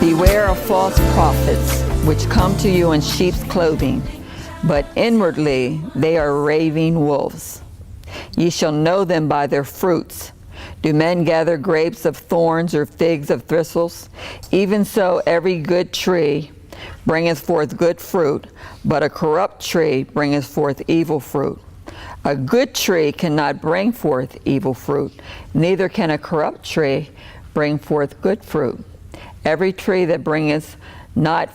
Beware of false prophets, which come to you in sheep's clothing, but inwardly they are raving wolves. Ye shall know them by their fruits. Do men gather grapes of thorns or figs of thistles? Even so every good tree bringeth forth good fruit, but a corrupt tree bringeth forth evil fruit. A good tree cannot bring forth evil fruit, neither can a corrupt tree bring forth good fruit. Every tree that bringeth not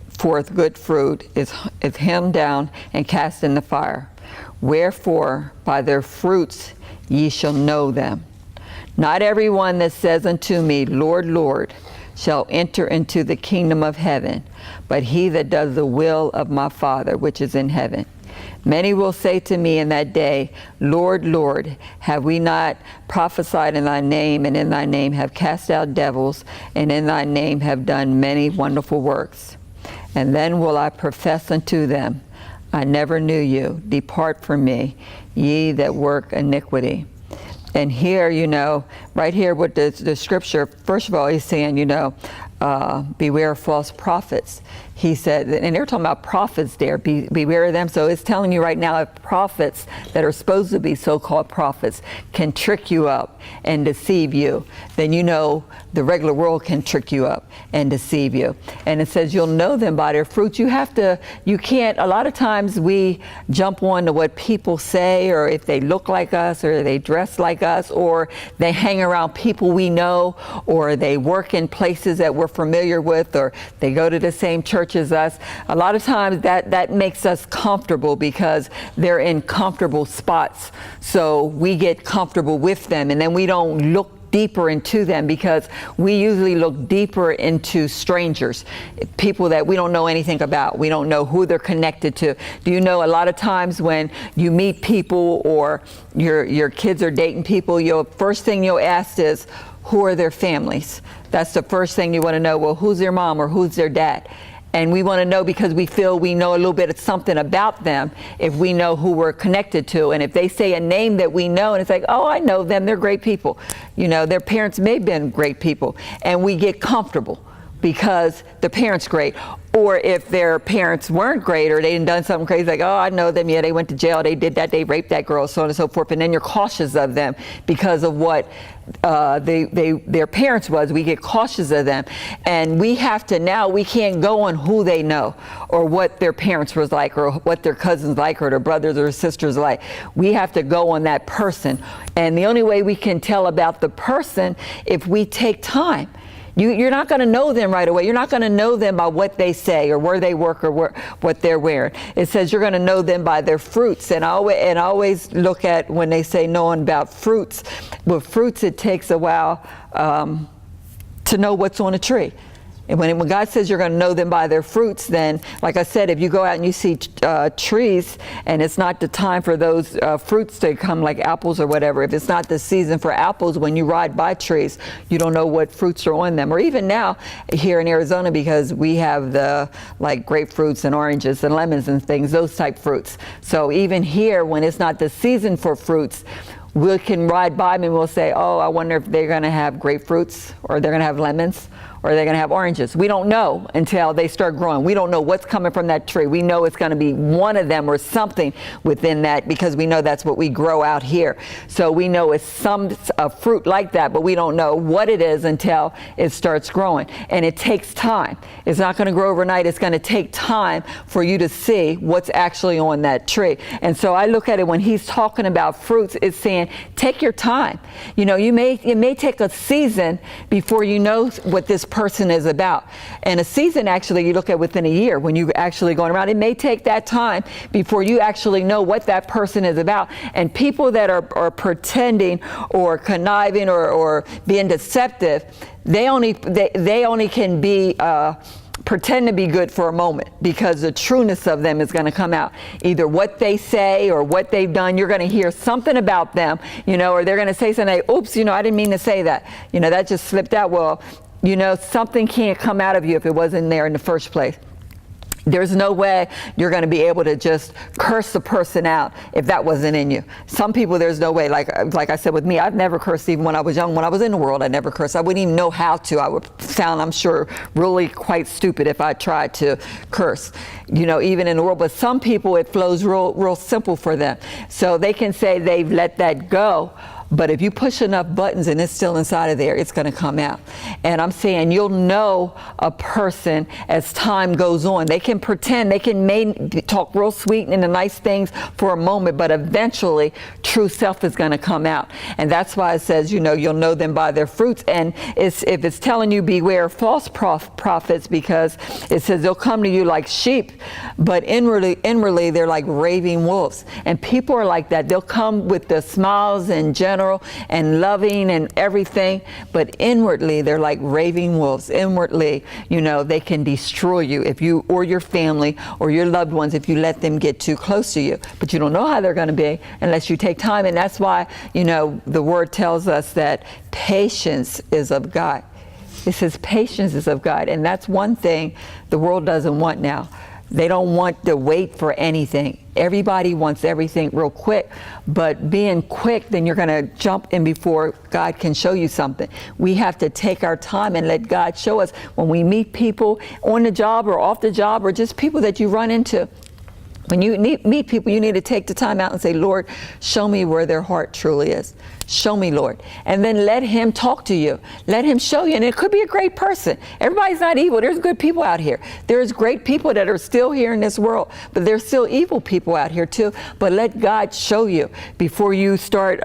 forth good fruit is hemmed down and cast in the fire. Wherefore by their fruits ye shall know them. Not every one that says unto me, Lord, Lord, shall enter into the kingdom of heaven, but he that does the will of my Father which is in heaven. Many will say to me in that day, Lord, Lord, have we not prophesied in thy name, and in thy name have cast out devils, and in thy name have done many wonderful works? And then will I profess unto them, I never knew you. Depart from me, ye that work iniquity. And here, right here with the scripture, first of all, he's saying, beware of false prophets. He said, and they're talking about prophets there, beware of them. So it's telling you right now, if prophets that are supposed to be so-called prophets can trick you up and deceive you, then the regular world can trick you up and deceive you. And it says you'll know them by their fruits. A lot of times we jump on to what people say, or if they look like us, or they dress like us, or they hang around people we know, or they work in places that we're familiar with, or they go to the same church as us. A lot of times that makes us comfortable because they're in comfortable spots. So we get comfortable with them, and then we don't look deeper into them, because we usually look deeper into strangers, people that we don't know anything about. We don't know who they're connected to. Do you know a lot of times when you meet people, or your kids are dating people, first thing you'll ask is, who are their families? That's the first thing you want to know. Well, who's their mom or who's their dad? And we want to know because we feel we know a little bit of something about them if we know who we're connected to. And if they say a name that we know, and it's like, oh, I know them, they're great people. Their parents may have been great people. And we get comfortable because the parents great. Or if their parents weren't great, or they had done something crazy, like, oh, I know them, yeah, they went to jail, they did that, they raped that girl, so on and so forth. And then you're cautious of them because of what their parents was. We get cautious of them. And we can't go on who they know, or what their parents was like, or what their cousins like, or their brothers or sisters like. We have to go on that person. And the only way we can tell about the person, if we take time. You're not going to know them right away. You're not going to know them by what they say, or where they work, or what they're wearing. It says you're going to know them by their fruits. And I always look at when they say knowing about fruits. With fruits, it takes a while to know what's on a tree. And when God says you're going to know them by their fruits, then, like I said, if you go out and you see trees, and it's not the time for those fruits to come, like apples or whatever, if it's not the season for apples, when you ride by trees, you don't know what fruits are on them. Or even now here in Arizona, because we have the grapefruits and oranges and lemons and things, those type fruits. So even here, when it's not the season for fruits, we can ride by them and we'll say, oh, I wonder if they're going to have grapefruits, or they're going to have lemons, or they're going to have oranges. We don't know until they start growing. We don't know what's coming from that tree. We know it's going to be one of them or something within that, because we know that's what we grow out here. So we know it's a fruit like that, but we don't know what it is until it starts growing. And it takes time. It's not going to grow overnight. It's going to take time for you to see what's actually on that tree. And so I look at it when he's talking about fruits, it's saying, take your time. It may take a season before you know what this person is about. And a season, actually, you look at within a year when you're actually going around. It may take that time before you actually know what that person is about. And people that are pretending or conniving or being deceptive, they only can be pretend to be good for a moment, because the trueness of them is going to come out. Either what they say or what they've done, you're going to hear something about them, or they're going to say something, oops, I didn't mean to say that. That just slipped out. Well, something can't come out of you if it wasn't there in the first place. There's no way you're going to be able to just curse the person out if that wasn't in you. Some people, there's no way. Like I said with me, I've never cursed even when I was young. When I was in the world, I never cursed. I wouldn't even know how to. I would sound, I'm sure, really quite stupid if I tried to curse, even in the world. But some people, it flows real simple for them. So they can say they've let that go. But if you push enough buttons and it's still inside of there, it's going to come out. And I'm saying you'll know a person as time goes on. They can pretend, they can talk real sweet and the nice things for a moment, but eventually true self is going to come out. And that's why it says, you'll know them by their fruits. And if it's telling you beware false prophets, because it says they'll come to you like sheep, but inwardly they're like raving wolves. And people are like that. They'll come with the smiles and general and loving and everything, but inwardly they're like raving wolves. Inwardly, they can destroy you if you, or your family or your loved ones, if you let them get too close to you. But you don't know how they're going to be unless you take time. And that's why, the word tells us that patience is of God. It says patience is of God. And that's one thing the world doesn't want now. They don't want to wait for anything. Everybody wants everything real quick, but being quick, then you're going to jump in before God can show you something. We have to take our time and let God show us. When we meet people on the job or off the job, or just people that you run into, when you meet people, you need to take the time out and say, Lord, show me where their heart truly is. Show me, Lord. And then let him talk to you. Let him show you. And it could be a great person. Everybody's not evil. There's good people out here. There's great people that are still here in this world, but there's still evil people out here too. But let God show you before you start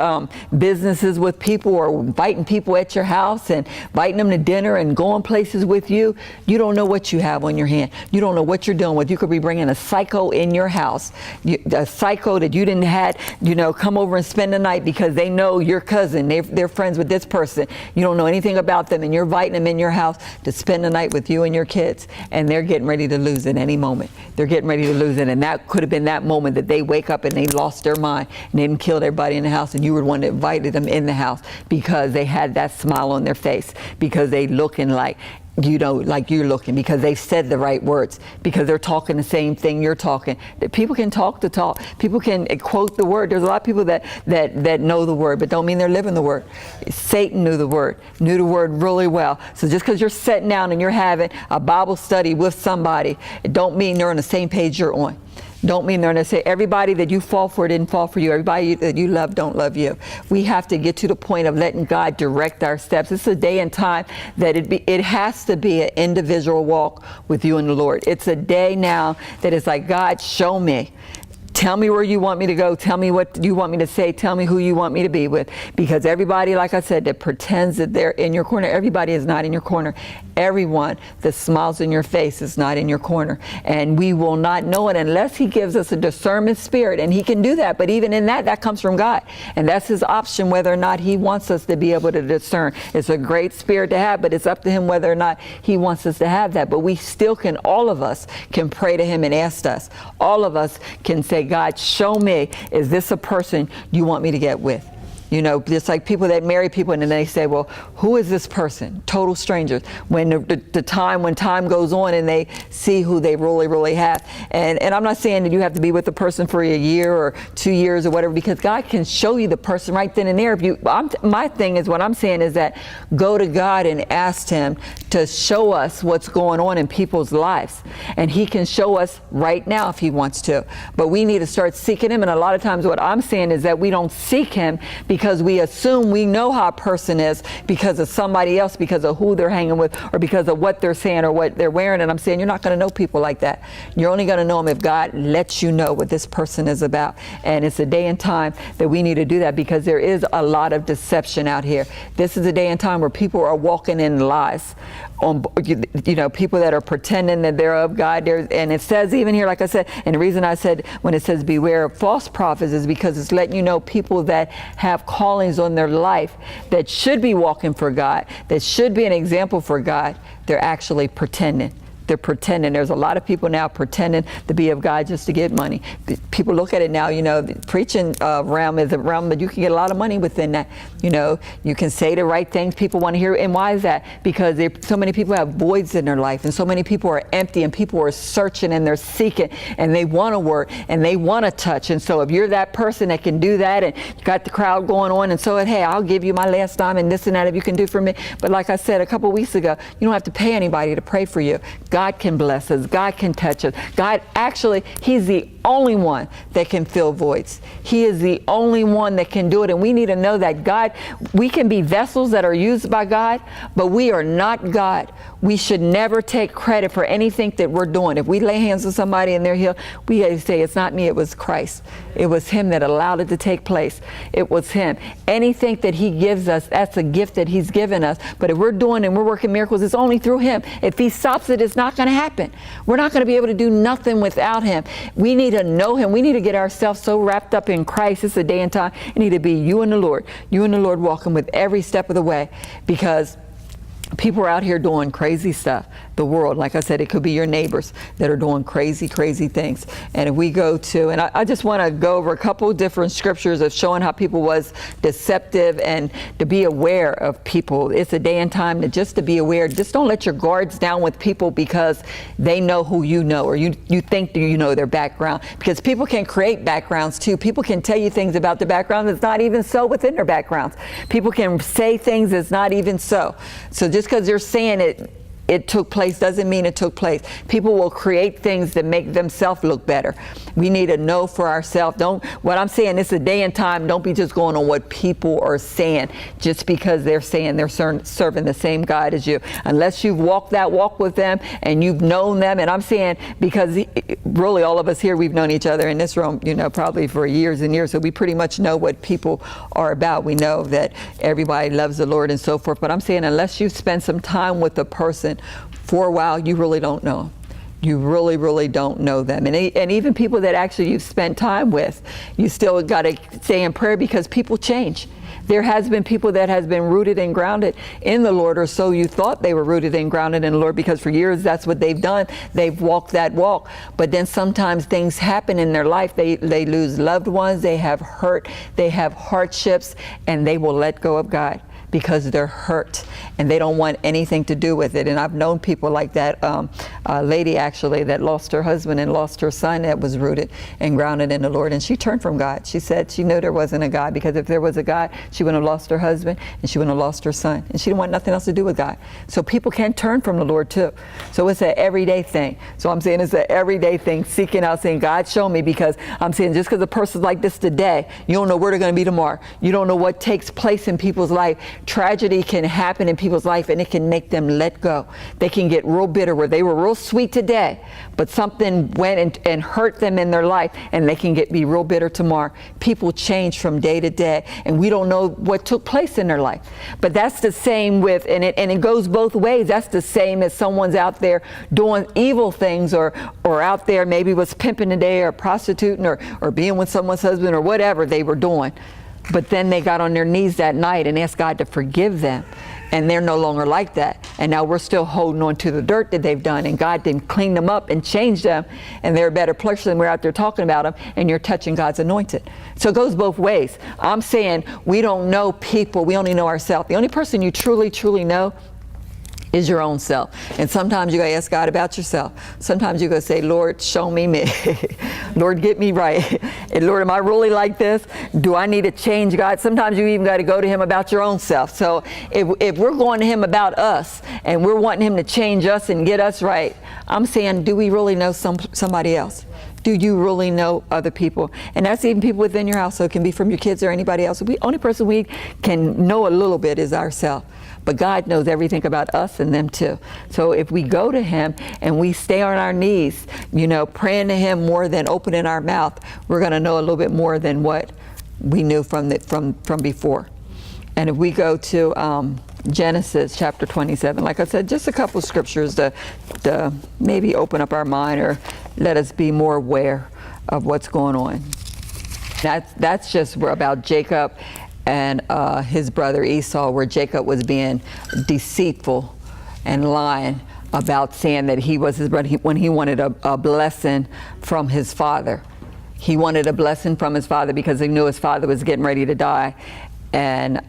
businesses with people or inviting people at your house and inviting them to dinner and going places with you. You don't know what you have on your hand. You don't know what you're dealing with. You could be bringing a psycho in your house, a psycho that you didn't had, come over and spend the night because they know your cousin, they're friends with this person. You don't know anything about them, and you're inviting them in your house to spend the night with you and your kids, and they're getting ready to lose at any moment. They're getting ready to lose it, and that could have been that moment that they wake up and they lost their mind and they didn't kill everybody in the house, and you were the one that invited them in the house because they had that smile on their face, because they looking like like you're looking, because they said the right words, because they're talking the same thing you're talking. People can talk the talk. People can quote the word. There's a lot of people that know the word, but don't mean they're living the word. Satan knew the word really well. So just because you're sitting down and you're having a Bible study with somebody, it don't mean they're on the same page you're on. Don't mean they're going to say everybody that you fall for didn't fall for you. Everybody that you love don't love you. We have to get to the point of letting God direct our steps. It's a day and time that it has to be an individual walk with you and the Lord. It's a day now that is like, God, show me. Tell me where you want me to go. Tell me what you want me to say. Tell me who you want me to be with. Because everybody, like I said, that pretends that they're in your corner, everybody is not in your corner. Everyone that smiles in your face is not in your corner. And we will not know it unless he gives us a discernment spirit. And he can do that. But even in that comes from God. And that's his option, whether or not he wants us to be able to discern. It's a great spirit to have, but it's up to him whether or not he wants us to have that. But we still can, all of us can pray to him and ask us. All of us can say, God, show me, is this a person you want me to get with? Just like people that marry people and then they say, well, who is this person? Total strangers. When when time goes on and they see who they really, really have. And I'm not saying that you have to be with the person for a year or 2 years or whatever, because God can show you the person right then and there. My thing is, what I'm saying is that go to God and ask him to show us what's going on in people's lives. And he can show us right now if he wants to. But we need to start seeking him. And a lot of times what I'm saying is that we don't seek him because we assume we know how a person is because of somebody else, because of who they're hanging with, or because of what they're saying or what they're wearing. And I'm saying you're not going to know people like that. You're only going to know them if God lets you know what this person is about. And it's a day and time that we need to do that, because there is a lot of deception out here. This is a day and time where people are walking in lies. People that are pretending that they're of God. And it says even here, like I said, and the reason I said when it says beware of false prophets is because it's letting you know people that have callings on their life that should be walking for God, that should be an example for God, they're actually pretending. They're pretending. There's a lot of people now pretending to be of God just to get money. People look at it now, you know, the preaching realm is a realm that you can get a lot of money within that. You know, you can say the right things people want to hear. And why is that? Because so many people have voids in their life, and so many people are empty, and people are searching and they're seeking, and they want a word and they want to touch. And so if you're that person that can do that, and you got the crowd going on, and so hey, I'll give you my last dime and this and that if you can do for me. But like I said a couple of weeks ago, you don't have to pay anybody to pray for you. God can bless us. God can touch us. God, actually, He's the only one that can fill voids. He is the only one that can do it. And we need to know that God, we can be vessels that are used by God, but we are not God. We should never take credit for anything that we're doing. If we lay hands on somebody and they're healed, we say, it's not me, it was Christ. It was Him that allowed it to take place. It was Him. Anything that He gives us, that's a gift that He's given us. But if we're doing and we're working miracles, it's only through Him. If He stops it, it's not going to happen. We're not going to be able to do nothing without Him. We need to know Him. We need to get ourselves so wrapped up in Christ. It's a day and time. It need to be you and the Lord. You and the Lord walking with every step of the way, because people are out here doing crazy stuff. The world, like I said, it could be your neighbors that are doing crazy, crazy things. And if we go to, and I just want to go over a couple different scriptures of showing how people was deceptive, and to be aware of people. It's a day and time to be aware. Just don't let your guards down with people because they know who you know, or you think that you know their background. Because people can create backgrounds too. People can tell you things about the background that's not even so within their backgrounds. People can say things that's not even so. So just because you're saying it took place doesn't mean it took place. People will create things that make themselves look better. We need to know for ourselves. What I'm saying, it's a day and time. Don't be just going on what people are saying just because they're saying they're serving the same God as you. Unless you've walked that walk with them and you've known them. And I'm saying, because really all of us here, we've known each other in this room, you know, probably for years and years. So we pretty much know what people are about. We know that everybody loves the Lord and so forth. But I'm saying, unless you spend some time with the person for a while, you really don't know them. You really, really don't know them. And even people that actually you've spent time with, you still got to stay in prayer, because people change. There has been people that has been rooted and grounded in the Lord, or so you thought they were rooted and grounded in the Lord, because for years that's what they've done. They've walked that walk. But then sometimes things happen in their life. They lose loved ones, they have hurt, they have hardships, and they will let go of God because they're hurt and they don't want anything to do with it. And I've known people like that. A lady actually that lost her husband and lost her son, that was rooted and grounded in the Lord. And she turned from God. She said she knew there wasn't a God, because if there was a God, she wouldn't have lost her husband and she wouldn't have lost her son. And she didn't want nothing else to do with God. So people can turn from the Lord too. So it's an everyday thing. So I'm saying it's an everyday thing, seeking out, saying, God, show me, because I'm saying just because a person's like this today, you don't know where they're going to be tomorrow. You don't know what takes place in people's life. Tragedy can happen in people's life, and it can make them let go. They can get real bitter, where they were real sweet today, but something went and hurt them in their life, and they can be real bitter tomorrow. People change from day to day, and we don't know what took place in their life. But that's the same with, and it goes both ways. That's the same as someone's out there doing evil things, or out there maybe was pimping today, or prostituting, or being with someone's husband, or whatever they were doing. But then they got on their knees that night and asked God to forgive them. And they're no longer like that. And now we're still holding on to the dirt that they've done. And God didn't clean them up and change them. And they're a better person than we're out there talking about them. And you're touching God's anointed. So it goes both ways. I'm saying we don't know people. We only know ourselves. The only person you truly, truly know is your own self. And sometimes you gotta ask God about yourself. Sometimes you gotta say, Lord, show me me. Lord, get me right. And Lord, am I really like this? Do I need to change, God? Sometimes you even gotta go to Him about your own self. So if we're going to Him about us, and we're wanting Him to change us and get us right, I'm saying, do we really know somebody else? Do you really know other people? And that's even people within your house. So it can be from your kids or anybody else. The only person we can know a little bit is ourselves. But God knows everything about us and them too. So if we go to Him and we stay on our knees, you know, praying to Him more than opening our mouth, we're going to know a little bit more than what we knew from before. And if we go to Genesis chapter 27, like I said, just a couple scriptures to maybe open up our mind or let us be more aware of what's going on. That's just about Jacob and his brother Esau, where Jacob was being deceitful and lying about saying that he was his brother when he wanted a blessing from his father. He wanted a blessing from his father because he knew his father was getting ready to die. And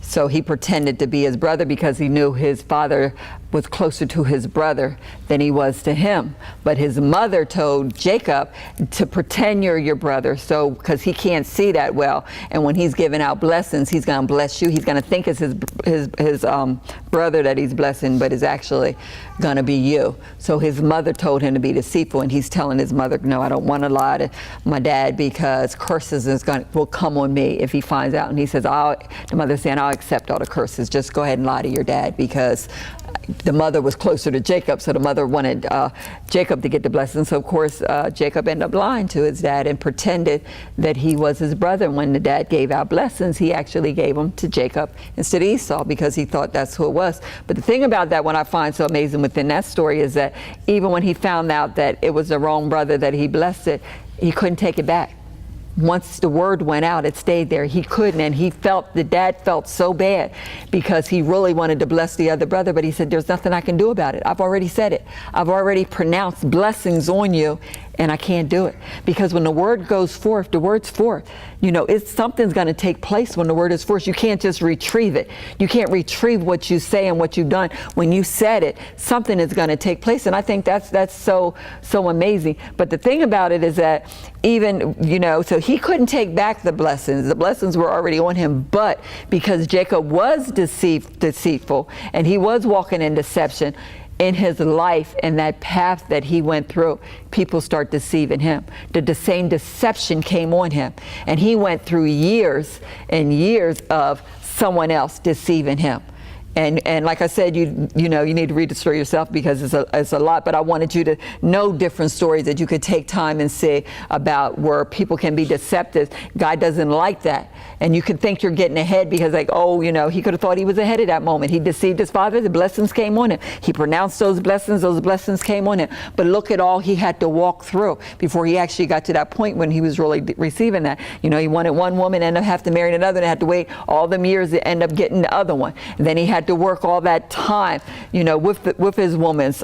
so he pretended to be his brother because he knew his father was closer to his brother than he was to him. But his mother told Jacob to pretend you're your brother, so because he can't see that well. And when he's giving out blessings, he's going to bless you. He's going to think it's his brother that he's blessing, but it's actually going to be you. So his mother told him to be deceitful, and he's telling his mother, no, I don't want to lie to my dad because curses will come on me if he finds out. And he says, the mother's saying, I'll accept all the curses. Just go ahead and lie to your dad, because the mother was closer to Jacob, so the mother wanted Jacob to get the blessing. So of course Jacob ended up lying to his dad and pretended that he was his brother. And when the dad gave out blessings, he actually gave them to Jacob instead of Esau because he thought that's who it was. But the thing about that, what I find so amazing within that story, is that even when he found out that it was the wrong brother that he blessed it, he couldn't take it back. Once the word went out, it stayed there. He couldn't, and the dad felt so bad because he really wanted to bless the other brother, but he said, there's nothing I can do about it. I've already said it. I've already pronounced blessings on you, and I can't do it. Because when the word goes forth, the word's forth. Something's going to take place when the word is forth. You can't just retrieve it. You can't retrieve what you say and what you've done. When you said it, something is going to take place. And I think that's so amazing. But the thing about it is that even, so he couldn't take back the blessings. The blessings were already on him. But because Jacob was deceitful and he was walking in deception, in his life and that path that he went through, people start deceiving him. The same deception came on him. And he went through years and years of someone else deceiving him. And like I said, you need to read the story yourself because it's a lot, but I wanted you to know different stories that you could take time and see about where people can be deceptive. God doesn't like that. And you could think you're getting ahead because he could have thought he was ahead at that moment. He deceived his father, the blessings came on him. He pronounced those blessings came on him. But look at all he had to walk through before he actually got to that point when he was really receiving that. He wanted one woman and have to marry another and had to wait all them years to end up getting the other one. And then he had to work all that time, with his woman's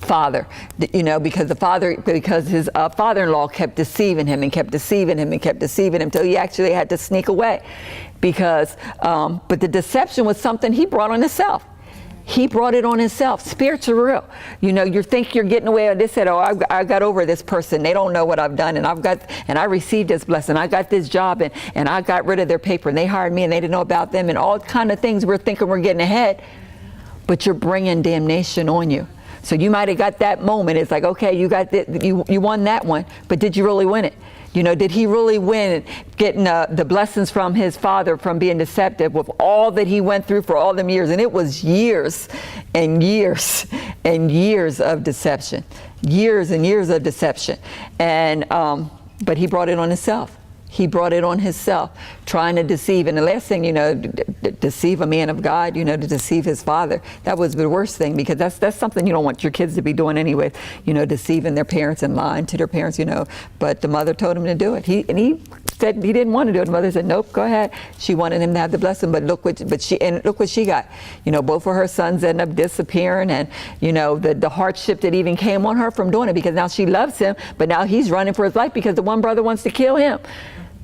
father, because his father-in-law kept deceiving him until he actually had to sneak away. Because, but the deception was something he brought on himself. He brought it on himself. Spirits are real. You think you're getting away with this. Said, I got over this person. They don't know what I've done, and I received this blessing. I got this job, and I got rid of their paper, and they hired me, and they didn't know about them, and all kind of things. We're thinking we're getting ahead, but you're bringing damnation on you. So you might have got that moment. It's like, okay, you got you won that one, but did you really win it? Did he really win getting the blessings from his father from being deceptive with all that he went through for all them years? And it was years and years and years of deception, years and years of deception. And but he brought it on himself. He brought it on himself, trying to deceive. And the last thing, deceive a man of God, to deceive his father. That was the worst thing, because that's something you don't want your kids to be doing anyway, deceiving their parents and lying to their parents, But the mother told him to do it. He said he didn't want to do it. The mother said, nope, go ahead. She wanted him to have the blessing, but look what she got. Both of her sons ended up disappearing, and, the hardship that even came on her from doing it, because now she loves him, but now he's running for his life because the one brother wants to kill him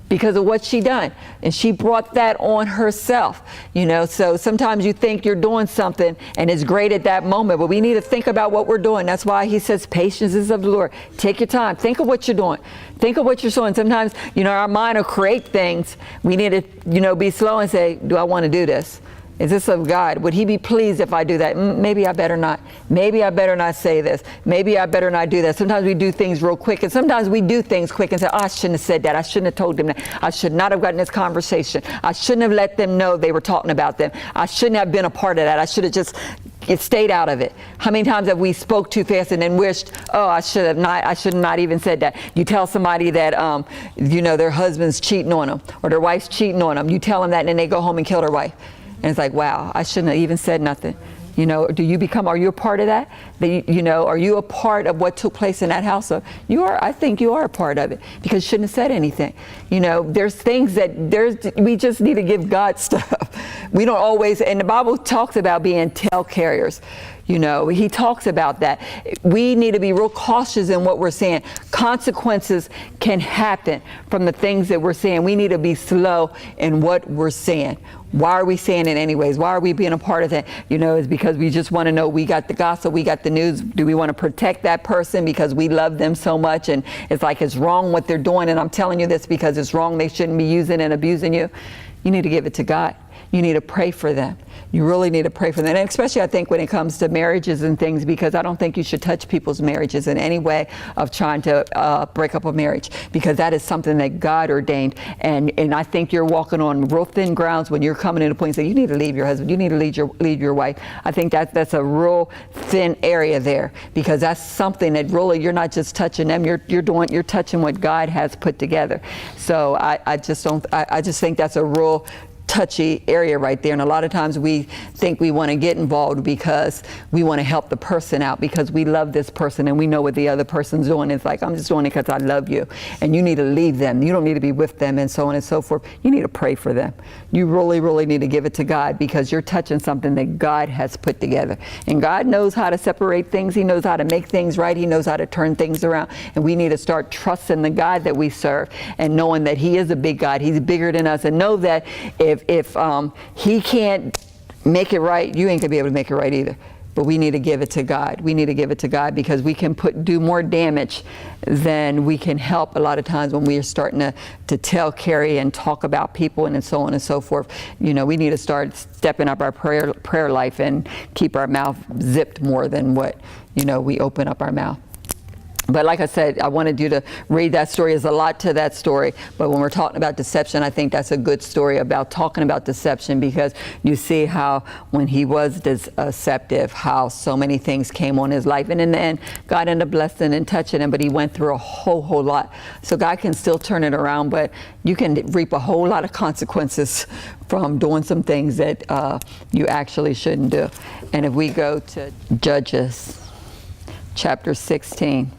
because of what she done. And she brought that on herself, So sometimes you think you're doing something and it's great at that moment, but we need to think about what we're doing. That's why he says patience is of the Lord. Take your time. Think of what you're doing. Think of what you're doing. Sometimes, our mind will create things. We need to, be slow and say, do I want to do this? Is this of God? Would he be pleased if I do that? Maybe I better not. Maybe I better not say this. Maybe I better not do that. Sometimes we do things real quick, and sometimes we do things quick and say, I shouldn't have said that. I shouldn't have told them that. I should not have gotten this conversation. I shouldn't have let them know they were talking about them. I shouldn't have been a part of that. I should have just stayed out of it. How many times have we spoke too fast and then wished, I should have not even said that. You tell somebody that, their husband's cheating on them or their wife's cheating on them. You tell them that, and then they go home and kill their wife. And it's like, wow, I shouldn't have even said nothing. You know, are you a part of that? Are you a part of what took place in that house? So I think you are a part of it, because you shouldn't have said anything. You know, there's things we just need to give God stuff. We don't always, and the Bible talks about being tale carriers. You know, he talks about that. We need to be real cautious in what we're saying. Consequences can happen from the things that we're saying. We need to be slow in what we're saying. Why are we saying it anyways? Why are we being a part of it? You know, it's because we just want to know, we got the gossip, we got the news. Do we want to protect that person because we love them so much? And it's like, it's wrong what they're doing. And I'm telling you this because it's wrong. They shouldn't be using and abusing you. You need to give it to God. You need to pray for them. You really need to pray for them. And especially, I think, when it comes to marriages and things, because I don't think you should touch people's marriages in any way of trying to break up a marriage, because that is something that God ordained. And I think you're walking on real thin grounds when you're coming to the point and saying, you need to leave your husband, you need to leave your wife. I think that's a real thin area there, because that's something that really, you're not just touching them, you're touching what God has put together. So I just think that's a real touchy area right there. And a lot of times we think we want to get involved because we want to help the person out, because we love this person and we know what the other person's doing. It's like, I'm just doing it because I love you, and you need to leave them. You don't need to be with them, and so on and so forth. You need to pray for them. You really, really need to give it to God, because you're touching something that God has put together. And God knows how to separate things. He knows how to make things right. He knows how to turn things around. And we need to start trusting the God that we serve, and knowing that He is a big God. He's bigger than us. And know that if He can't make it right, you ain't gonna be able to make it right either. But we need to give it to God. We need to give it to God, because we can do more damage than we can help a lot of times when we are starting to tell, carry, and talk about people and so on and so forth. You know, we need to start stepping up our prayer life and keep our mouth zipped more than what, we open up our mouth. But like I said, I wanted you to read that story. There's a lot to that story. But when we're talking about deception, I think that's a good story about talking about deception, because you see how when he was deceptive, how so many things came on his life. And in the end, God ended up blessing and touching him, but he went through a whole lot. So God can still turn it around, but you can reap a whole lot of consequences from doing some things that you actually shouldn't do. And if we go to Judges chapter 16.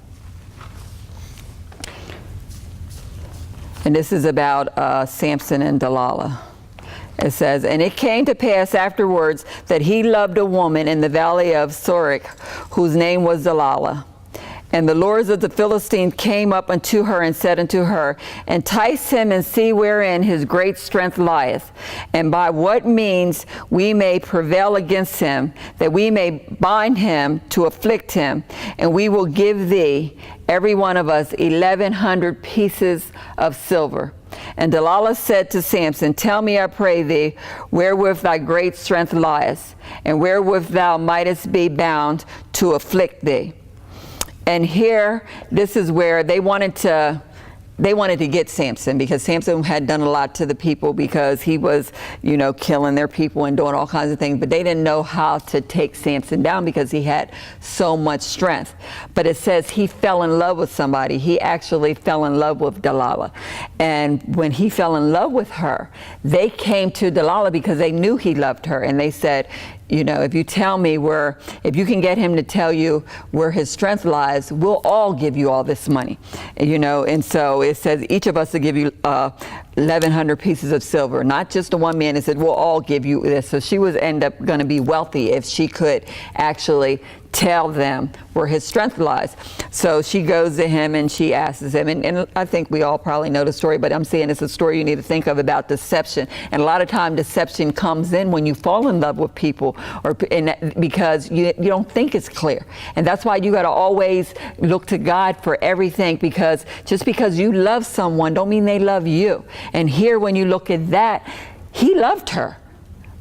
And this is about Samson and Delilah. It says, and it came to pass afterwards that he loved a woman in the valley of Sorek, whose name was Delilah. And the lords of the Philistines came up unto her and said unto her, entice him and see wherein his great strength lieth, and by what means we may prevail against him, that we may bind him to afflict him, and we will give thee, every one of us, 1,100 pieces of silver. And Delilah said to Samson, tell me, I pray thee, wherewith thy great strength lieth, and wherewith thou mightest be bound to afflict thee. And here, this is where they wanted to get Samson, because Samson had done a lot to the people, because he was, killing their people and doing all kinds of things. But they didn't know how to take Samson down, because he had so much strength. But it says he fell in love with somebody. He actually fell in love with Delilah. And when he fell in love with her, they came to Delilah because they knew he loved her. And they said, if you tell me if you can get him to tell you where his strength lies, we'll all give you all this money, And so it says each of us will give you 1,100 pieces of silver, not just the one man. It said, we'll all give you this. So she was end up going to be wealthy if she could actually tell them where his strength lies. So she goes to him and she asks him, and I think we all probably know the story, but I'm saying it's a story you need to think of about deception. And a lot of time deception comes in when you fall in love with people, because you don't think it's clear. And that's why you got to always look to God for everything, because just because you love someone don't mean they love you. And here, when you look at that, he loved her.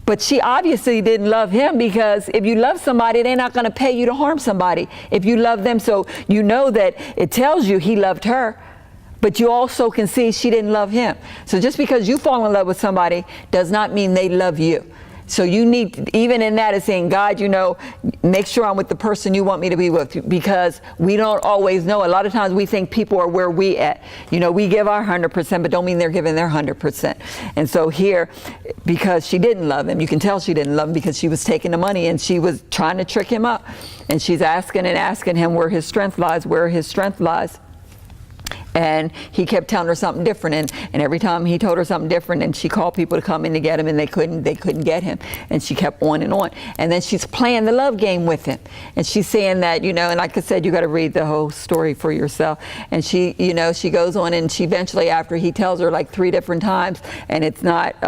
But she obviously didn't love him, because if you love somebody, they're not going to pay you to harm somebody if you love them. So you know that it tells you he loved her, but you also can see she didn't love him. So just because you fall in love with somebody does not mean they love you. So you need, even in that, is saying, God, you know, make sure I'm with the person you want me to be with, because we don't always know. A lot of times we think people are where we at. You know, we give our 100%, but don't mean they're giving their 100%. And so here, because she didn't love him, you can tell she didn't love him because she was taking the money and she was trying to trick him up. And she's asking and asking him where his strength lies, where his strength lies. And he kept telling her something different, and every time he told her something different, and she called people to come in to get him, and they couldn't get him, and she kept on, and then she's playing the love game with him, and she's saying that, you know, and like I said, you got to read the whole story for yourself. And she, you know, she goes on, and she eventually, after he tells her like 3 different times, and it's not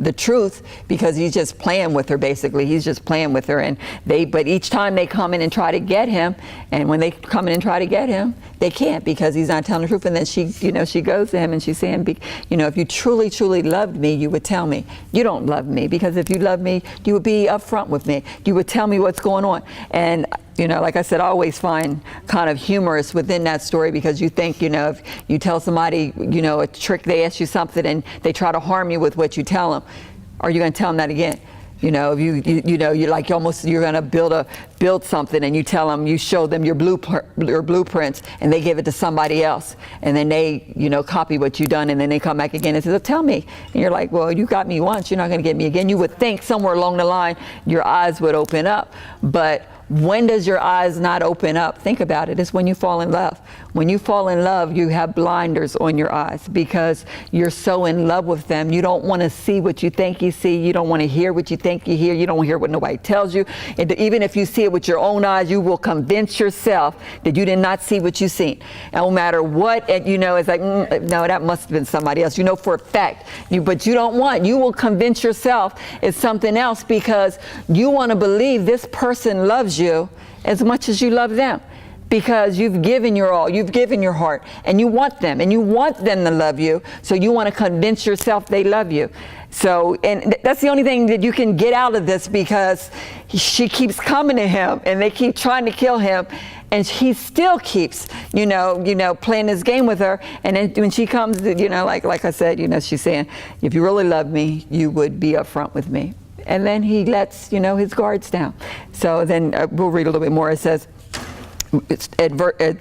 the truth, because he's just playing with her, basically. He's just playing with her, and but each time they come in and try to get him, and when they come in and try to get him, they can't, because he's not telling the truth. And then she, you know, she goes to him and she's saying, you know, if you truly, truly loved me, you would tell me. You don't love me, because if you loved me, you would be upfront with me. You would tell me what's going on. And, you know, like I said, I always find kind of humorous within that story, because you think, you know, if you tell somebody, you know, a trick, they ask you something and they try to harm you with what you tell them, are you going to tell them that again? You know, you know, you're like you're going to build something, and you tell them, you show them your blueprints, and they give it to somebody else, and then they, you know, copy what you've done, and then they come back again and say, tell me. And you're like, well, you got me once, you're not going to get me again. You would think somewhere along the line your eyes would open up, but when does your eyes not open up? Think about it. It's when you fall in love. When you fall in love, you have blinders on your eyes, because you're so in love with them. You don't want to see what you think you see. You don't want to hear what you think you hear. You don't hear what nobody tells you. And even if you see it with your own eyes, you will convince yourself that you did not see what you seen. No matter what, and, you know, it's like, no, that must have been somebody else. You know for a fact. But you don't want. You will convince yourself it's something else, because you want to believe this person loves you as much as you love them, because you've given your all, you've given your heart, and you want them to love you, so you want to convince yourself they love you. So, and that's the only thing that you can get out of this, because she keeps coming to him, and they keep trying to kill him, and he still keeps, you know, playing this game with her. And then when she comes, you know, like I said, you know, she's saying, if you really love me, you would be upfront with me. And then he lets, you know, his guards down. So then we'll read a little bit more. It says, it's at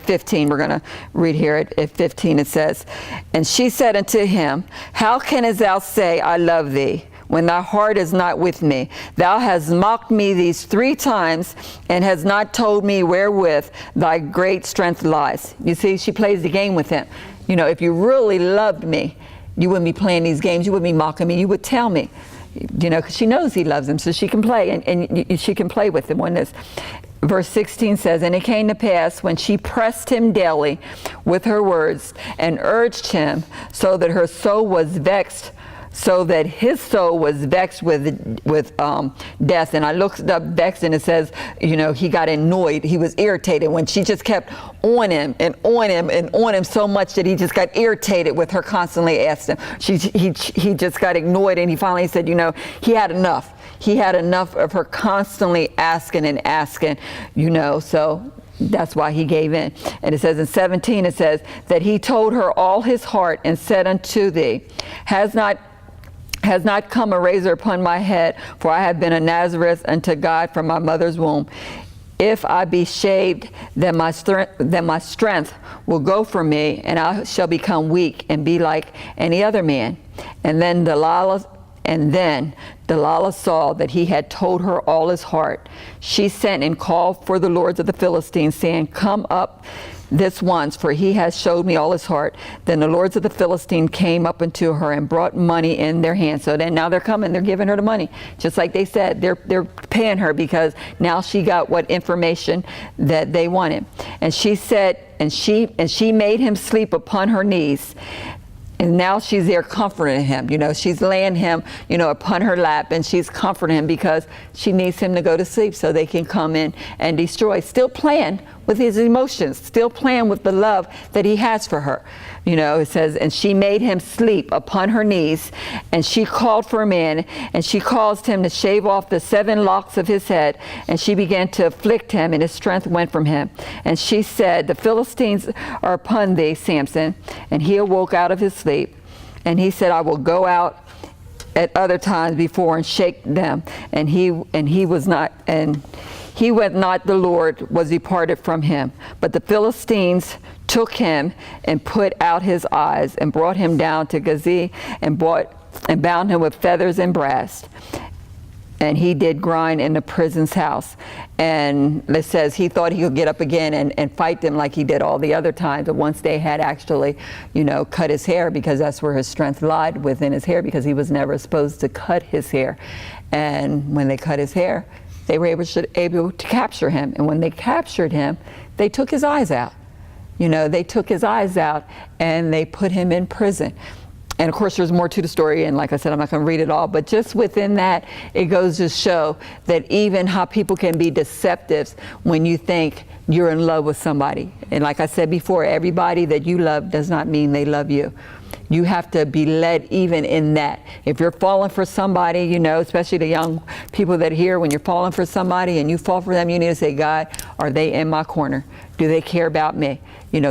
15, we're going to read here at 15, it says, and she said unto him, how canst thou say, I love thee, when thy heart is not with me? Thou hast mocked me these 3 times, and hast not told me wherewith thy great strength lies. You see, she plays the game with him. You know, if you really loved me, you wouldn't be playing these games. You wouldn't be mocking me. You would tell me. You know, because she knows he loves him, so she can play, and she can play with him on this. Verse 16 says, and it came to pass, when she pressed him daily with her words, and urged him, so that her soul was vexed, so that his soul was vexed with death. And I looked up vexed, and it says, you know, he got annoyed. He was irritated when she just kept on him and on him and on him so much that he just got irritated with her constantly asking him. He just got annoyed, and he finally said, you know, he had enough. He had enough of her constantly asking and asking, you know, so that's why he gave in. And it says in 17, it says that he told her all his heart, and said unto thee, has not come a razor upon my head, for I have been a Nazareth unto God from my mother's womb. If I be shaved, then my strength will go from me, and I shall become weak and be like any other man. And then Delilah saw that he had told her all his heart. She sent and called for the lords of the Philistines, saying, come up this once, for he has showed me all his heart. Then the lords of the Philistine came up unto her, and brought money in their hands. So then now they're coming, they're giving her the money. Just like they said, they're paying her, because now she got what information that they wanted. And she said, and she made him sleep upon her knees. And now she's there comforting him. You know, she's laying him, you know, upon her lap, and she's comforting him, because she needs him to go to sleep so they can come in and destroy. Still playing with his emotions, still playing with the love that he has for her. You know, it says, and she made him sleep upon her knees, and she called for a man, and she caused him to shave off the 7 locks of his head, and she began to afflict him, and his strength went from him. And she said, the Philistines are upon thee, Samson. And he awoke out of his sleep, and he said, I will go out at other times before and shake them, and he was not, and he went not, the Lord was departed from him. But the Philistines took him and put out his eyes and brought him down to Gazi and bound him with feathers and brass. And he did grind in the prison's house. And it says he thought he could get up again and fight them like he did all the other times. But once they had actually, cut his hair, because that's where his strength lied, within his hair, because he was never supposed to cut his hair. And when they cut his hair, they were able to capture him. And when they captured him, they took his eyes out. They took his eyes out and they put him in prison. And of course, there's more to the story, and like I said, I'm not going to read it all, but just within that, it goes to show that even how people can be deceptive when you think you're in love with somebody. And like I said before, everybody that you love does not mean they love you. You have to be led even in that. If you're falling for somebody, especially the young people that hear, when you're falling for somebody and you fall for them, you need to say, God, are they in my corner? Do they care about me?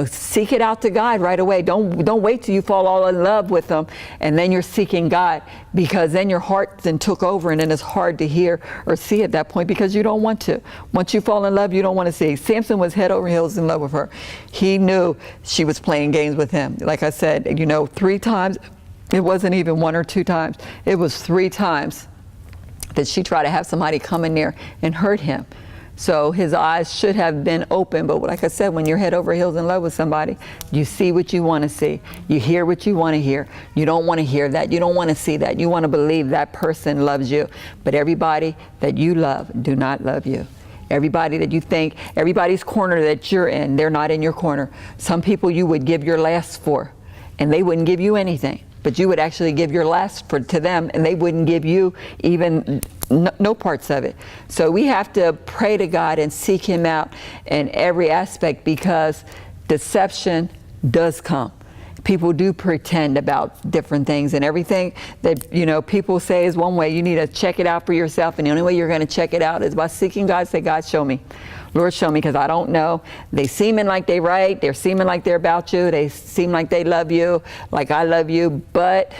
Seek it out to God right away. Don't wait till you fall all in love with them and then you're seeking God, because then your heart then took over and then it's hard to hear or see at that point, because you don't want to. Once you fall in love, you don't want to see. Samson was head over heels in love with her. He knew she was playing games with him. Like I said, 3 times. It wasn't even 1 or 2 times. It was 3 times that she tried to have somebody come in there and hurt him. So his eyes should have been open. But like I said, when you're head over heels in love with somebody, you see what you want to see. You hear what you want to hear. You don't want to hear that. You don't want to see that. You want to believe that person loves you. But everybody that you love do not love you. Everybody that you think, everybody's corner that you're in, they're not in your corner. Some people you would give your last for, and they wouldn't give you anything. But you would actually give your last to them, and they wouldn't give you even no parts of it. So we have to pray to God and seek him out in every aspect, because deception does come. People do pretend about different things, and everything that people say is one way. You need to check it out for yourself, and the only way you're going to check it out is by seeking God. Say, God, show me. Lord, show me, because I don't know. They seeming like they right. They're seeming like they're about you. They seem like they love you, like I love you, but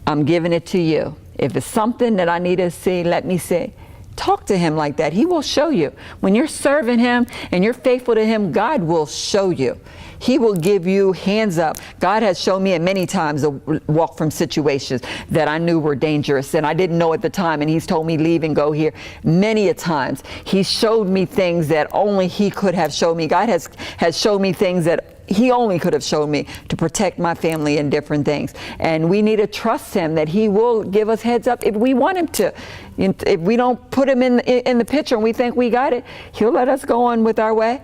I'm giving it to you. If it's something that I need to see, let me see. Talk to him like that. He will show you. When you're serving him and you're faithful to him, God will show you. He will give you hands up. God has shown me many times to walk from situations that I knew were dangerous and I didn't know at the time, and he's told me leave and go here. Many a times he showed me things that only he could have shown me. God has shown me things that he only could have shown me to protect my family and different things. And we need to trust him that he will give us heads up if we want him to. If we don't put him in the picture and we think we got it, he'll let us go on with our way.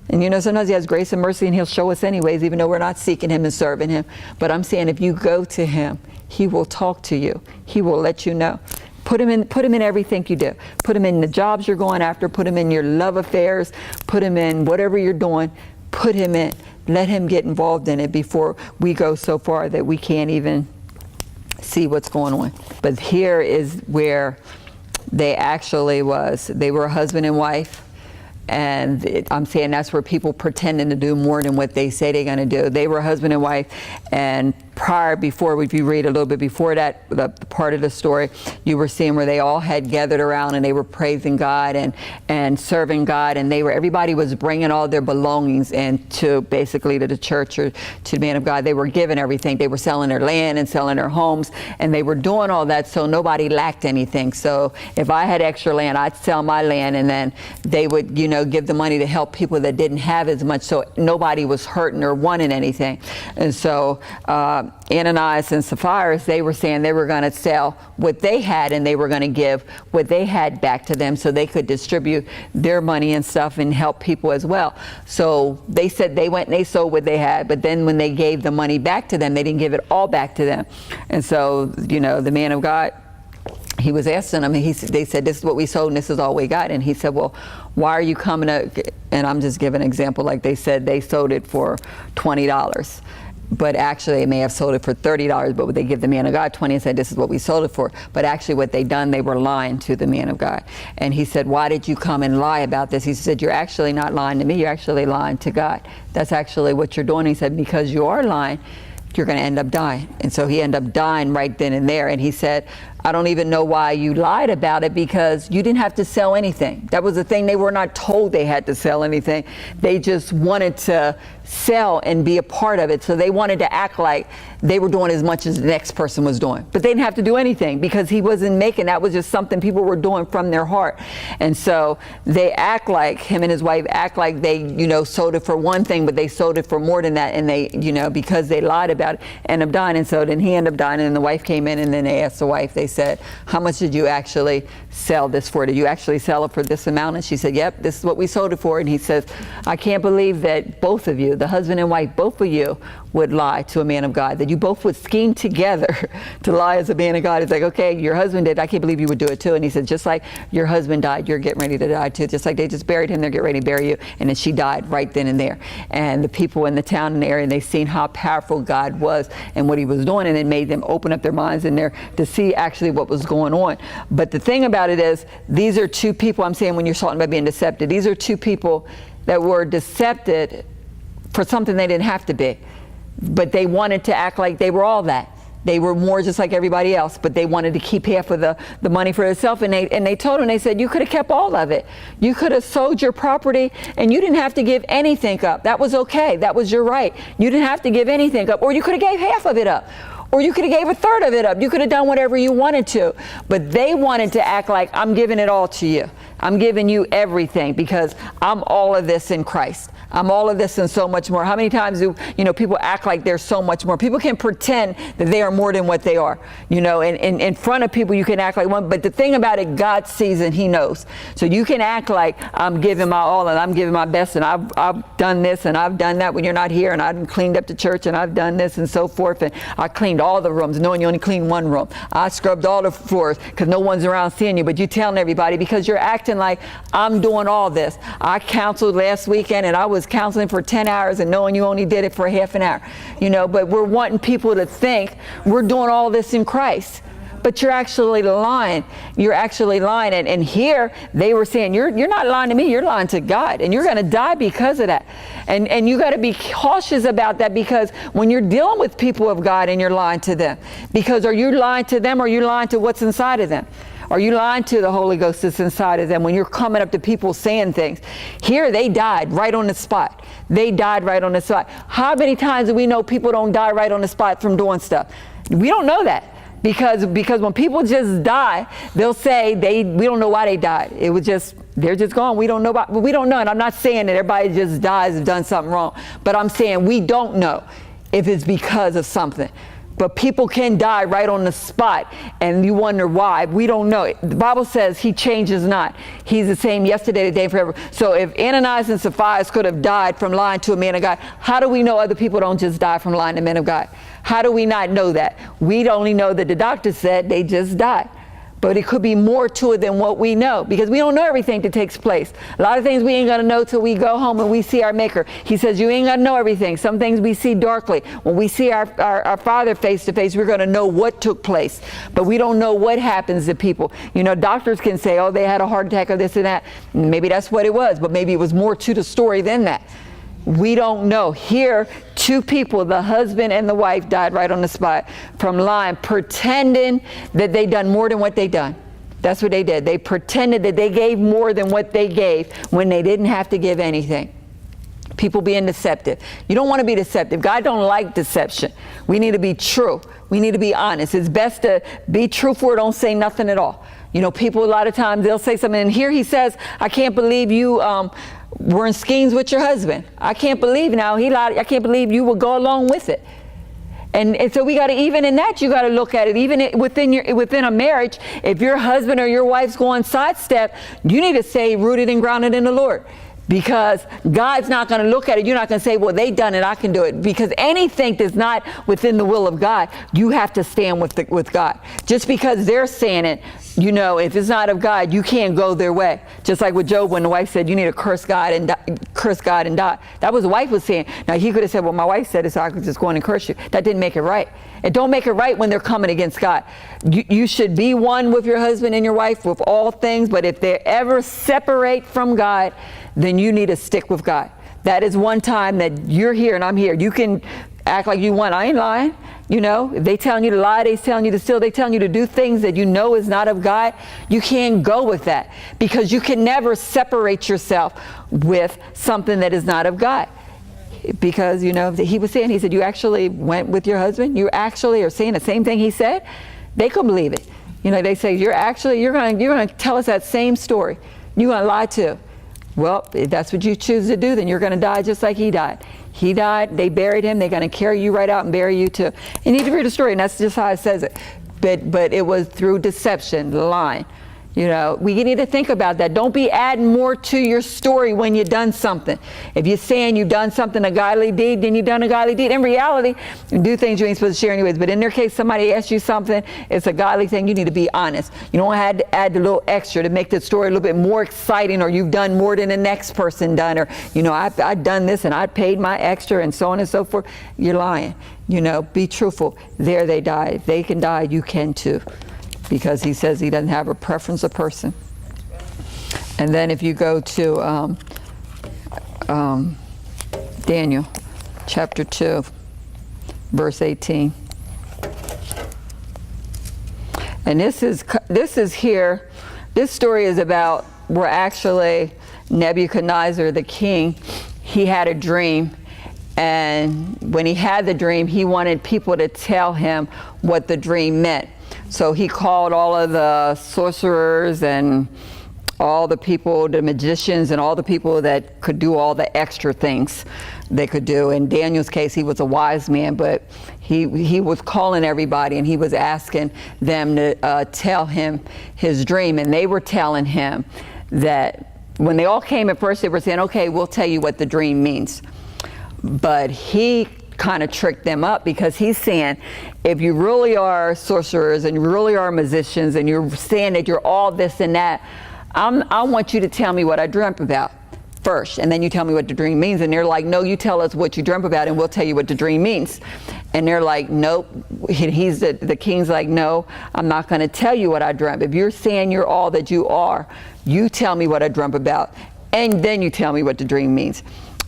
And sometimes he has grace and mercy, and he'll show us anyways, even though we're not seeking him and serving him. But I'm saying, if you go to him, he will talk to you. He will let you know. Put him in everything you do. Put him in the jobs you're going after. Put him in your love affairs. Put him in whatever you're doing. Put him in. Let him get involved in it before we go so far that we can't even see what's going on. But here is where they were husband and wife. And I'm saying that's where people pretending to do more than what they say they're going to do. They were husband and wife, and before, if you read a little bit before that, the part of the story, you were seeing where they all had gathered around and they were praising God and serving God, and everybody was bringing all their belongings into basically to the church or to the man of God. They were giving everything. They were selling their land and selling their homes, and they were doing all that so nobody lacked anything. So if I had extra land, I'd sell my land, and then they would, give the money to help people that didn't have as much, so nobody was hurting or wanting anything. And so Ananias and Sapphira, they were saying they were going to sell what they had, and they were going to give what they had back to them so they could distribute their money and stuff and help people as well. So they said they went and they sold what they had, but then when they gave the money back to them, they didn't give it all back to them. And so, the man of God, he was asking them, and they said, this is what we sold and this is all we got. And he said, well, why are you coming up? And I'm just giving an example, like they said they sold it for $20. But actually they may have sold it for $30, but they give the man of God 20 and said, this is what we sold it for. But actually what they done, they were lying to the man of God. And he said, why did you come and lie about this? He said, you're actually not lying to me, you're actually lying to God. That's actually what you're doing. He said, because you are lying, you're going to end up dying. And so he ended up dying right then and there. And he said, I don't even know why you lied about it, because you didn't have to sell anything. That was the thing. They were not told they had to sell anything. They just wanted to sell and be a part of it. So they wanted to act like they were doing as much as the next person was doing. But they didn't have to do anything, because he wasn't making, that was just something people were doing from their heart. And so they act like, him and his wife act like they, you know, sold it for one thing, but they sold it for more than that. And they, you know, because they lied about it, ended up dying. And so then he ended up dying, and the wife came in, and then they asked the wife, they said, how much did you actually sell this for? Did you actually sell it for this amount? And she said, yep, this is what we sold it for. And he says, I can't believe that both of you, the husband and wife, both of you would lie to a man of God, that you both would scheme together to lie as a man of God. It's like, okay, your husband did, I can't believe you would do it too. And he said, just like your husband died, you're getting ready to die too. Just like they just buried him, they're getting ready to bury you. And then she died right then and there. And the people in the town and the area, they seen how powerful God was and what he was doing, and it made them open up their minds in there to see actually what was going on. But the thing about it is, these are two people, I'm saying when you're talking about being deceptive, these are two people that were decepted for something they didn't have to be. But they wanted to act like they were all that. They were more just like everybody else, but they wanted to keep half of the money for themselves. And they told him, they said, you could have kept all of it. You could have sold your property and you didn't have to give anything up. That was okay. That was your right. You didn't have to give anything up, or you could have gave half of it up. Or you could have gave a third of it up. You could have done whatever you wanted to. But they wanted to act like, I'm giving it all to you. I'm giving you everything, because I'm all of this in Christ. I'm all of this and so much more. How many times do, you know, people act like they're so much more? People can pretend that they are more than what they are. You know, and in front of people you can act like one, but the thing about it, God sees and he knows. So you can act like I'm giving my all and I'm giving my best, and I've done this and I've done that when you're not here, and I've cleaned up the church and I've done this and so forth, and I cleaned all the rooms knowing you only cleaned one room. I scrubbed all the floors because no one's around seeing you, but you telling everybody because you're acting like I'm doing all this. I counseled last weekend and I was counseling for 10 hours and knowing you only did it for half an hour. You know, but we're wanting people to think we're doing all this in Christ. But you're actually lying. You're actually lying. And here they were saying, you're not lying to me, you're lying to God. And you're going to die because of that. And you got to be cautious about that, because when you're dealing with people of God and you're lying to them, because are you lying to them, or are you lying to what's inside of them? Are you lying to the Holy Ghost that's inside of them when you're coming up to people saying things? Here they died right on the spot. They died right on the spot. How many times do we know people don't die right on the spot from doing stuff? We don't know that. Because when people just die, they'll say we don't know why they died. It was just, they're just gone. We don't know about, we don't know. And I'm not saying that everybody just dies and done something wrong, but I'm saying we don't know if it's because of something. But people can die right on the spot, and you wonder why. We don't know. The Bible says he changes not. He's the same yesterday, today, and forever. So if Ananias and Sapphira could have died from lying to a man of God, how do we know other people don't just die from lying to men of God? How do we not know that? We only know that the doctor said they just died. But it could be more to it than what we know, because we don't know everything that takes place. A lot of things we ain't gonna know till we go home and we see our Maker. He says you ain't gonna know everything. Some things we see darkly. When we see our Father face to face, we're gonna know what took place. But we don't know what happens to people. You know, doctors can say, oh, they had a heart attack or this and that. Maybe that's what it was, but maybe it was more to the story than that. We don't know. Here, two people, the husband and the wife, died right on the spot from lying, pretending that they done more than what they done. That's what they did. They pretended that they gave more than what they gave when they didn't have to give anything. People being deceptive. You don't want to be deceptive. God don't like deception. We need to be true. We need to be honest. It's best to be truthful or don't say nothing at all. You know, people a lot of times, they'll say something, and here he says, I can't believe you were in schemes with your husband. I can't believe now he lied. I can't believe you would go along with it. And so we got to, even in that, you got to look at it. Even within a marriage, if your husband or your wife's going sidestep, you need to stay rooted and grounded in the Lord. Because God's not going to look at it. You're not going to say, well, they done it, I can do it. Because anything that's not within the will of God, you have to stand with God. Just because they're saying it, you know, if it's not of God, you can't go their way. Just like with Job, when the wife said, you need to curse God and die. That was the wife was saying. Now, he could have said, well, my wife said it, so I could just go in and curse you. That didn't make it right. It don't make it right when they're coming against God. You should be one with your husband and your wife with all things, but if they ever separate from God, then you need to stick with God. That is one time that you're here and I'm here. You can act like you want. I ain't lying. You know, if they telling you to lie, they telling you to steal, they telling you to do things that you know is not of God, you can't go with that, because you can never separate yourself with something that is not of God. Because, you know, he was saying, he said, you actually went with your husband? You actually are saying the same thing he said? They couldn't believe it. You know, they say, you're going to tell us that same story. You're going to lie too. Well, if that's what you choose to do, then you're going to die just like he died. He died, they buried him, they're going to carry you right out and bury you too. You need to read the story, and that's just how it says it. But it was through deception, lying. You know, we need to think about that. Don't be adding more to your story when you've done something. If you're saying you've done something, a godly deed, then you've done a godly deed. In reality, you do things you ain't supposed to share anyways. But in their case, somebody asks you something, it's a godly thing, you need to be honest. You don't have to add the little extra to make the story a little bit more exciting, or you've done more than the next person done, or, you know, I've done this and I paid my extra and so on and so forth. You're lying. You know, be truthful. There they died. If they can die, you can too. Because he says he doesn't have a preference of person. And then if you go to Daniel chapter 2, verse 18. And this is here, this story is about where actually Nebuchadnezzar, the king, he had a dream. And when he had the dream, he wanted people to tell him what the dream meant. So he called all of the sorcerers and all the people, the magicians, and all the people that could do all the extra things they could do. In Daniel's case, he was a wise man, but he was calling everybody, and he was asking them to tell him his dream. And they were telling him that when they all came at first, they were saying, okay, we'll tell you what the dream means. But he kind of tricked them up, because he's saying, if you really are sorcerers and you really are musicians and you're saying that you're all this and that, I want you to tell me what I dreamt about first, and then you tell me what the dream means. And they're like, no, you tell us what you dreamt about and we'll tell you what the dream means. And they're like, nope. He's the king's like, no, I'm not going to tell you what I dreamt. If you're saying you're all that you are, you tell me what I dreamt about, and then you tell me what the dream means.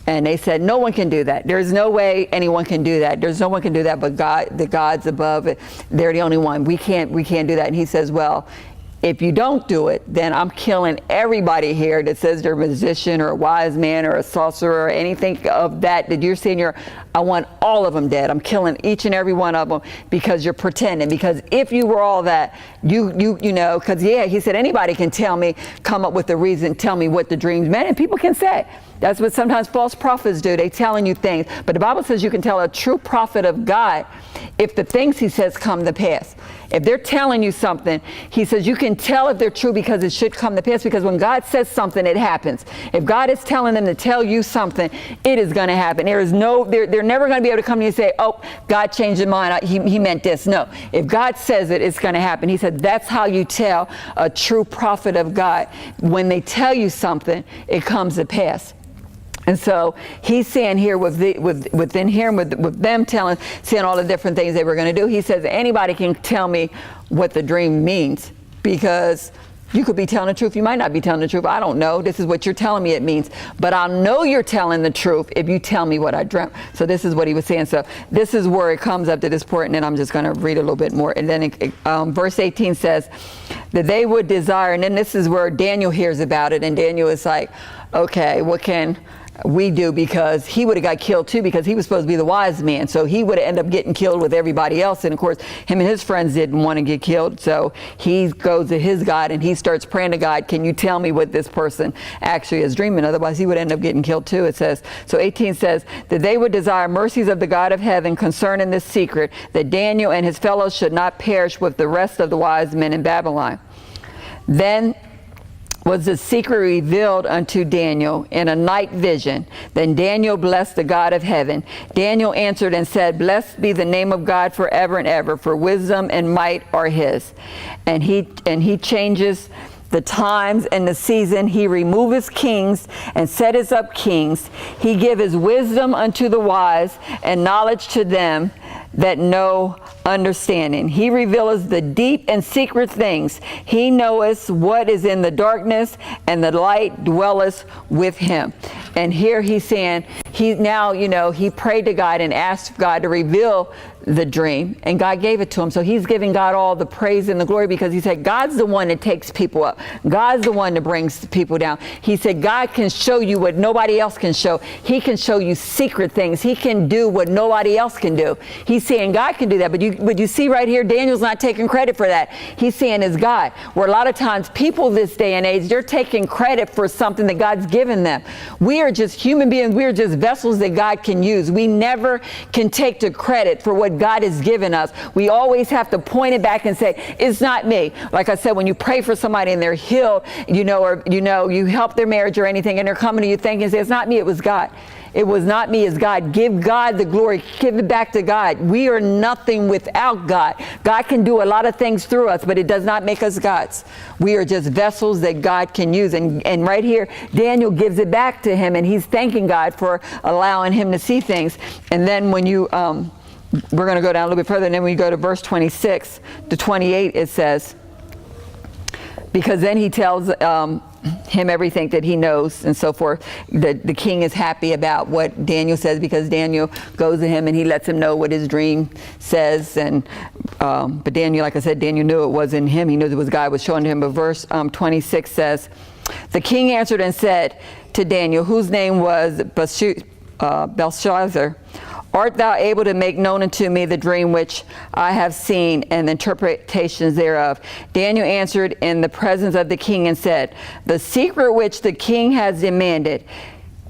And they said, no one can do that. There's no way anyone can do that. There's no one can do that but God, the gods above it. They're the only one. We can't do that. And he says, well, if you don't do it, then I'm killing everybody here that says they're a musician or a wise man or a sorcerer or anything of that you're saying I want all of them dead. I'm killing each and every one of them because you're pretending. Because if you were all that, you know, because he said anybody can come up with a reason, tell me what the dreams meant, and people can say. That's what sometimes false prophets do. They telling you things. But the Bible says you can tell a true prophet of God if the things he says come to pass. If they're telling you something, he says you can tell if they're true because it should come to pass, because when God says something, it happens. If God is telling them to tell you something, it is going to happen. They're never going to be able to come to you and say, oh, God changed his mind. He meant this. No. If God says it, it's going to happen. He said that's how you tell a true prophet of God. When they tell you something, it comes to pass. And so he's saying here with them saying all the different things they were going to do, he says anybody can tell me what the dream means, because you could be telling the truth. You might not be telling the truth. I don't know. This is what you're telling me it means. But I'll know you're telling the truth if you tell me what I dreamt. So this is what he was saying. So this is where it comes up to this point, and then I'm just going to read a little bit more. And then verse 18 says that they would desire, and then this is where Daniel hears about it, and Daniel is like, okay, what can we do? Because he would have got killed too, because he was supposed to be the wise man. So he would have ended up getting killed with everybody else. And of course, him and his friends didn't want to get killed. So he goes to his God and he starts praying to God, can you tell me what this person actually is dreaming? Otherwise, he would end up getting killed too, it says. So 18 says that they would desire mercies of the God of heaven concerning this secret, that Daniel and his fellows should not perish with the rest of the wise men in Babylon. Then was the secret revealed unto Daniel in a night vision. Then Daniel blessed the God of heaven. Daniel answered and said, blessed be the name of God forever and ever, for wisdom and might are his. And he changes the times and the season. He removeth kings and setteth up kings. He giveth wisdom unto the wise and knowledge to them that know understanding. He revealeth the deep and secret things. He knoweth what is in the darkness, and the light dwelleth with him. And here he's saying, he prayed to God and asked God to reveal the dream, and God gave it to him. So he's giving God all the praise and the glory, because he said God's the one that takes people up. God's the one that brings people down. He said God can show you what nobody else can show. He can show you secret things. He can do what nobody else can do. He's saying God can do that. But you see right here, Daniel's not taking credit for that. He's saying it's God. Where a lot of times people this day and age, they're taking credit for something that God's given them. We are just human beings. We are just vessels that God can use. We never can take the credit for what God has given us. We always have to point it back and say, it's not me. Like I said, when you pray for somebody and they're healed, you help their marriage or anything, and they're coming to you thinking, say, it's not me, it was God. It was not me, it's God. Give God the glory. Give it back to God. We are nothing without God. God can do a lot of things through us, but it does not make us gods. We are just vessels that God can use. And right here, Daniel gives it back to him, and he's thanking God for allowing him to see things. And then when you, we're going to go down a little bit further, and then when you go to verse 26 to 28, it says, because then he tells him everything that he knows and so forth. The king is happy about what Daniel says, because Daniel goes to him and he lets him know what his dream says. And but Daniel, like I said, Daniel knew it wasn't him. He knew it was God was showing to him. But verse 26 says, the king answered and said to Daniel, whose name was Belshazzar, art thou able to make known unto me the dream which I have seen and the interpretations thereof? Daniel answered in the presence of the king and said, the secret which the king has demanded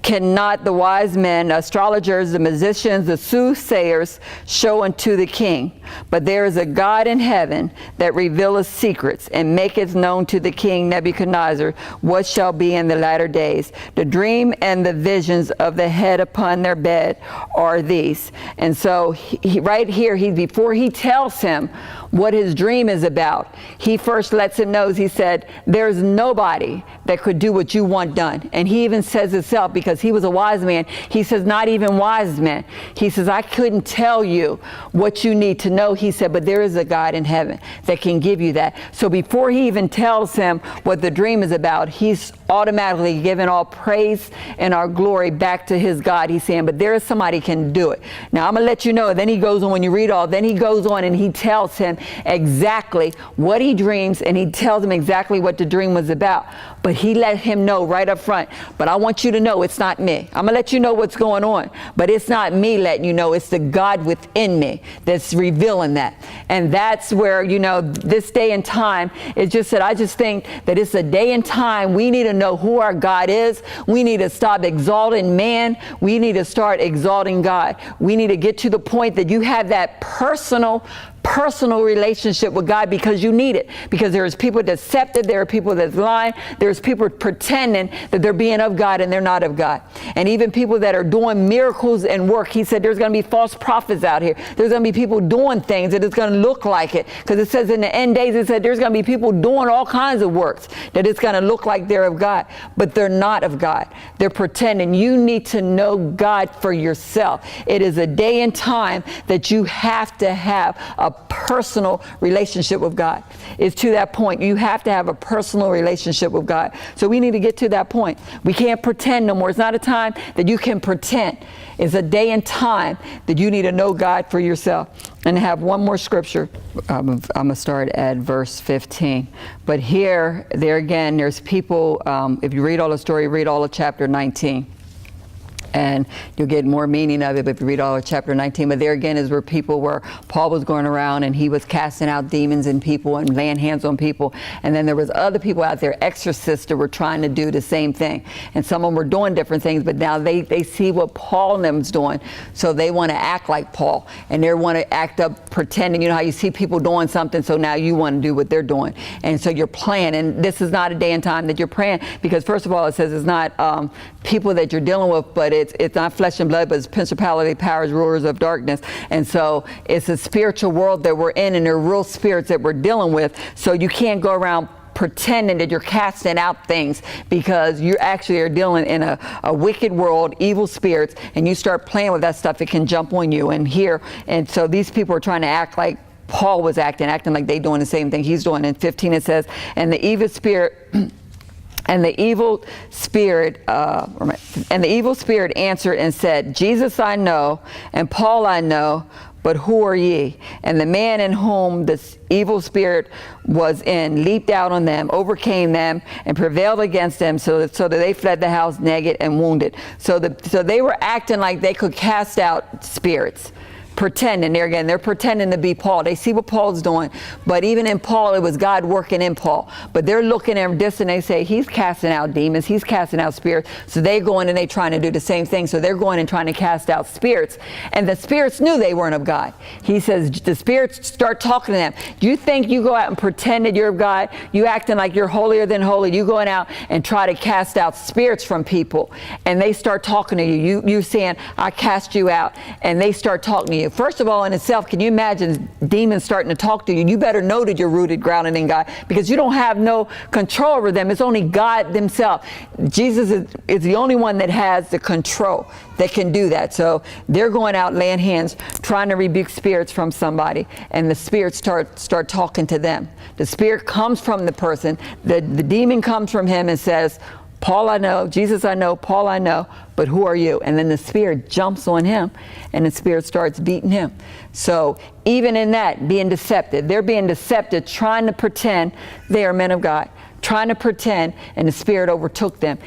cannot the wise men, astrologers, the musicians, the soothsayers show unto the king. But there is a God in heaven that revealeth secrets, and maketh known to the king Nebuchadnezzar what shall be in the latter days. The dream and the visions of the head upon their bed are these. And so right here, before he tells him what his dream is about, he first lets him know, he said, there's nobody that could do what you want done. And he even says himself, because he was a wise man, he says, not even wise men. He says, I couldn't tell you what you need to know. He said, but there is a God in heaven that can give you that. So before he even tells him what the dream is about, he's automatically giving all praise and our glory back to his God. He's saying, but there is somebody can do it. Now I'm gonna let you know. Then he goes on, when you read all, then he goes on and he tells him exactly what he dreams, and he tells him exactly what the dream was about. But he let him know right up front, but I want you to know it's not me. I'm gonna let you know what's going on, but it's not me letting you know, it's the God within me that's revealing that. And that's where, this day and time, it's just that I just think that it's a day and time we need to know who our God is. We need to stop exalting man. We need to start exalting God. We need to get to the point that you have that personal relationship with God, because you need it. Because there's people deceptive, there are people that's lying, there's people pretending that they're being of God and they're not of God. And even people that are doing miracles and work, he said there's going to be false prophets out here. There's going to be people doing things that it's going to look like it. Because it says in the end days, it said there's going to be people doing all kinds of works that it's going to look like they're of God, but they're not of God. They're pretending. You need to know God for yourself. It is a day and time that you have to have a personal relationship with God. It's to that point. You have to have a personal relationship with God. So we need to get to that point. We can't pretend no more. It's not a time that you can pretend. It's a day and time that you need to know God for yourself. And have one more scripture. I'm going to start at verse 15. But there again, there's people, if you read all the story, read all of chapter 19. And you'll get more meaning of it if you read all of chapter 19. But there again is where Paul was going around and he was casting out demons in people and laying hands on people. And then there was other people out there, exorcists, that were trying to do the same thing. And some of them were doing different things, but now they see what Paul and them's doing. So they want to act like Paul. And they want to act up pretending. You know how you see people doing something, so now you want to do what they're doing. And so you're praying. And this is not a day and time that you're praying, because first of all, it says it's not people that you're dealing with, but it's not flesh and blood, but it's principality, powers, rulers of darkness. And so it's a spiritual world that we're in, and they're real spirits that we're dealing with. So you can't go around pretending that you're casting out things, because you actually are dealing in a wicked world, evil spirits, and you start playing with that stuff, it can jump on you. And so these people are trying to act like Paul was acting like they doing the same thing he's doing. In 15 it says, and the evil spirit answered and said, Jesus I know, and Paul I know, but who are ye? And the man in whom this evil spirit was in leaped out on them, overcame them, and prevailed against them, so that they fled the house naked and wounded. So they were acting like they could cast out spirits. Pretending, they're pretending to be Paul. They see what Paul's doing, but even in Paul, it was God working in Paul. But they're looking at this and they say, he's casting out demons, he's casting out spirits. So they go in and they trying to do the same thing. So they're going and trying to cast out spirits. And the spirits knew they weren't of God. He says, the spirits start talking to them. You think you go out and pretend that you're of God? You acting like you're holier than holy. You going out and try to cast out spirits from people. And they start talking to you. You saying, I cast you out. And they start talking to you. First of all, in itself, can you imagine demons starting to talk to you? You better know that you're rooted, grounded in God, because you don't have no control over them. It's only God himself. Jesus is the only one that has the control that can do that. So they're going out laying hands, trying to rebuke spirits from somebody, and the spirits start talking to them. The spirit comes from the person. The demon comes from him and says, Paul I know, Jesus I know, Paul I know, but who are you? And then the spirit jumps on him, and the spirit starts beating him. So even in that, being deceptive, they're being deceptive, trying to pretend they are men of God, trying to pretend, and the spirit overtook them.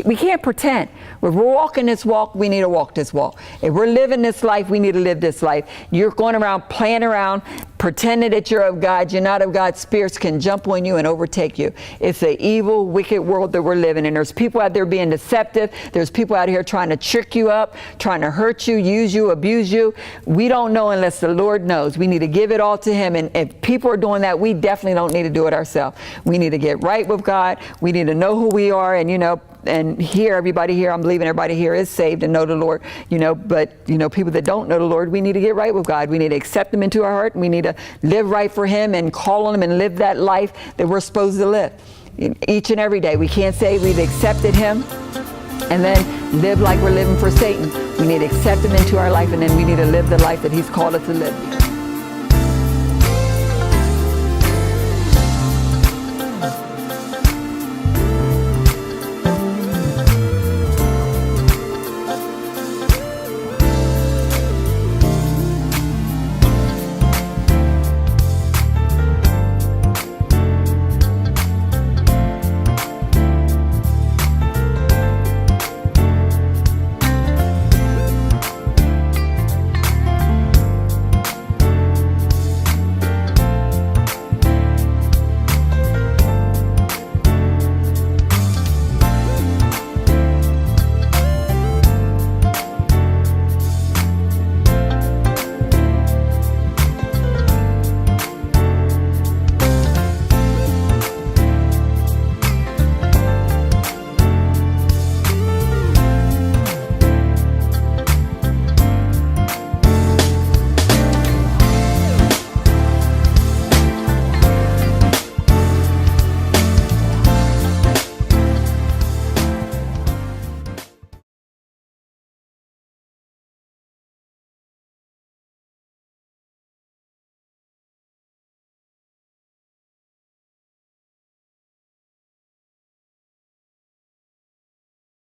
We can't pretend. If we're walking this walk, we need to walk this walk. If we're living this life, we need to live this life. You're going around, playing around, pretending that you're of God, you're not of God. Spirits can jump on you and overtake you. It's an evil, wicked world that we're living in. There's people out there being deceptive. There's people out here trying to trick you up, trying to hurt you, use you, abuse you. We don't know unless the Lord knows. We need to give it all to him. And if people are doing that, we definitely don't need to do it ourselves. We need to get right with God. We need to know who we are. And, and here, everybody here, I'm believing everybody here is saved and know the Lord, but, people that don't know the Lord, we need to get right with God. We need to accept him into our heart, and we need to live right for him and call on him and live that life that we're supposed to live each and every day. We can't say we've accepted him and then live like we're living for Satan. We need to accept him into our life, and then we need to live the life that he's called us to live.